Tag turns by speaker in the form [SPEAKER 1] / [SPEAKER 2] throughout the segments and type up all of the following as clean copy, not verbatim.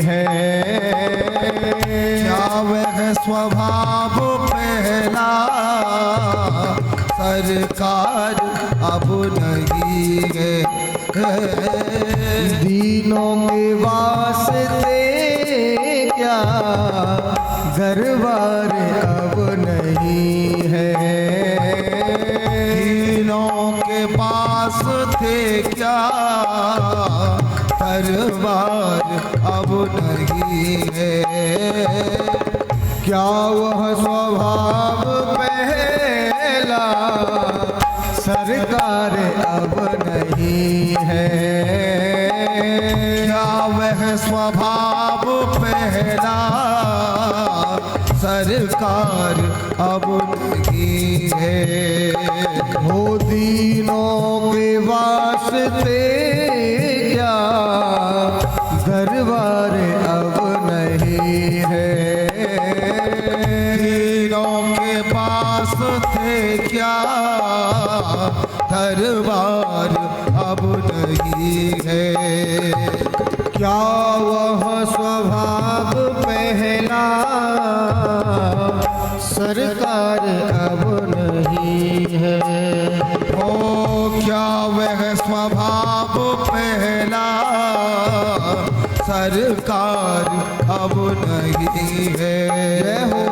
[SPEAKER 1] है।
[SPEAKER 2] क्या वह स्वभाव पहला सरकार अब नहीं है।
[SPEAKER 1] दीनों के वास्ते क्या दरबार अब नहीं है।
[SPEAKER 2] दीनों के पास थे क्या दरबार अब नहीं है।
[SPEAKER 1] क्या वह स्वभाव पहला सरकार अब नहीं है।
[SPEAKER 2] क्या वह स्वभाव पहला सरकार अब नहीं है।
[SPEAKER 1] हो दीनों के वास्ते क्या दरबार अब नहीं है।
[SPEAKER 2] दीनों के पास थे क्या दरबार अब नहीं है।
[SPEAKER 1] क्या वह स्वभाव पहला सरकार अब नहीं है।
[SPEAKER 2] ओ क्या वह स्वभाव पहला सरकार अब नहीं है।
[SPEAKER 1] जय हो।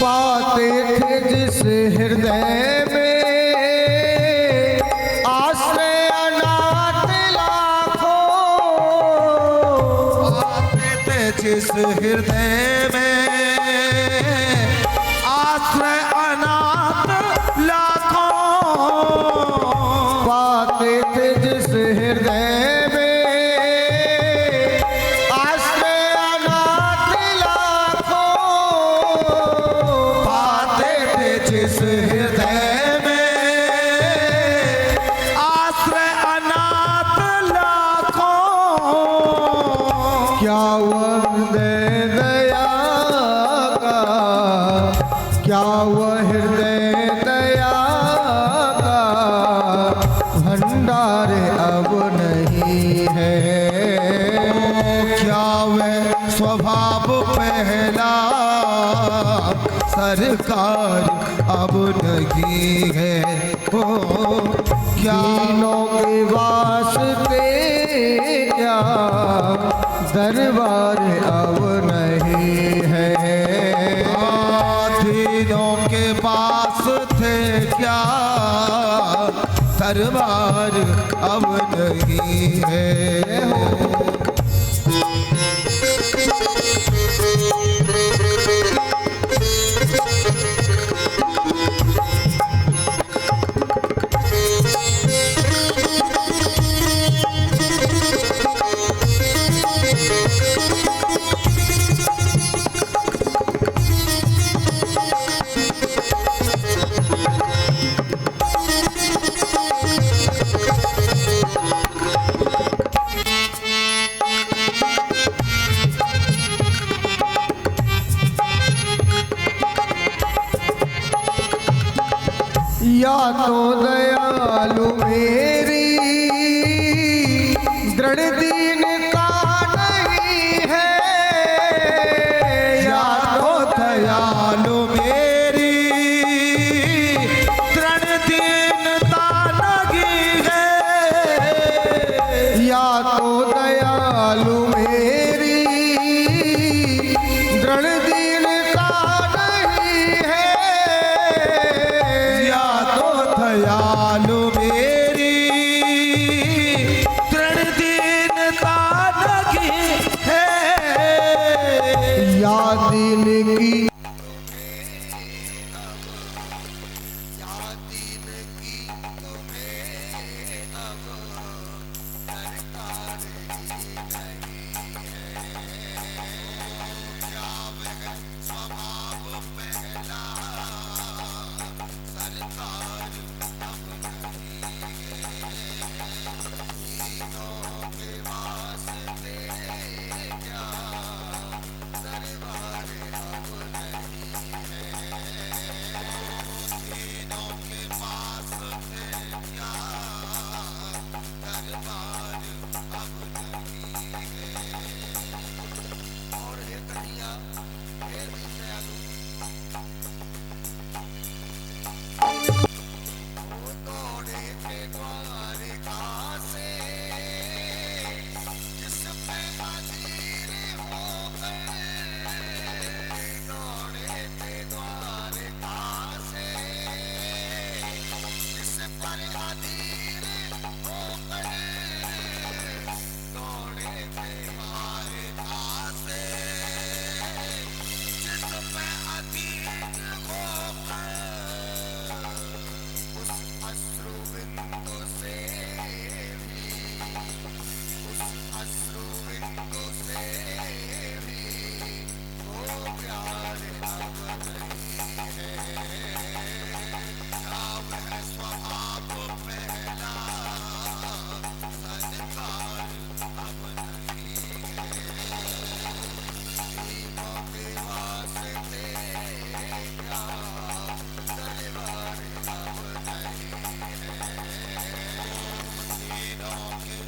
[SPEAKER 1] पाते थे जिस हृदय में आश्रय अनाथ लाखों।
[SPEAKER 2] पाते थे जिस हृदय में आश्रय अनाथ लाखों।
[SPEAKER 1] पाते थे जिस हृदय में
[SPEAKER 2] जिस हृदय में आश्रय अनाथ लाखों।
[SPEAKER 1] क्या वह हृदय दया का, क्या वह हृदय दया का भंडार अब नहीं है।
[SPEAKER 2] क्या वह स्वभाव पहला सरकार अब नहीं है। ओ क्या
[SPEAKER 1] दीनों के वास्ते क्या दरबार अब नहीं है।
[SPEAKER 2] दीनों के पास थे क्या दरबार अब नहीं है।
[SPEAKER 1] या तो दयालु मेरी दृढ़ दीनता नहीं है।
[SPEAKER 2] या तो दयालु मेरी दृढ़ दीनता नहीं है।
[SPEAKER 1] या तो दयालु मेरी दृढ़ दीनता नहीं है।
[SPEAKER 2] या तो बार अब नहीं है।
[SPEAKER 3] और हे कन्हैया हे दीनदयालु, वो दौड़े थे द्वारिका से, जिस पे अधीर होकर दौड़े थे द्वारिका से, जिस पर अधीर होकर दौड़े थे द्वारिका से, जिस पे अधीर होकर उस अश्रु बिंदु से भी, उस अश्रु बिंदु से भी वो प्यार अब नहीं है। क्या वह स्वभाव पहला संस्कार अब नहीं है। तीनों के वास्ते क्या दरबार अब नहीं है। तीनों के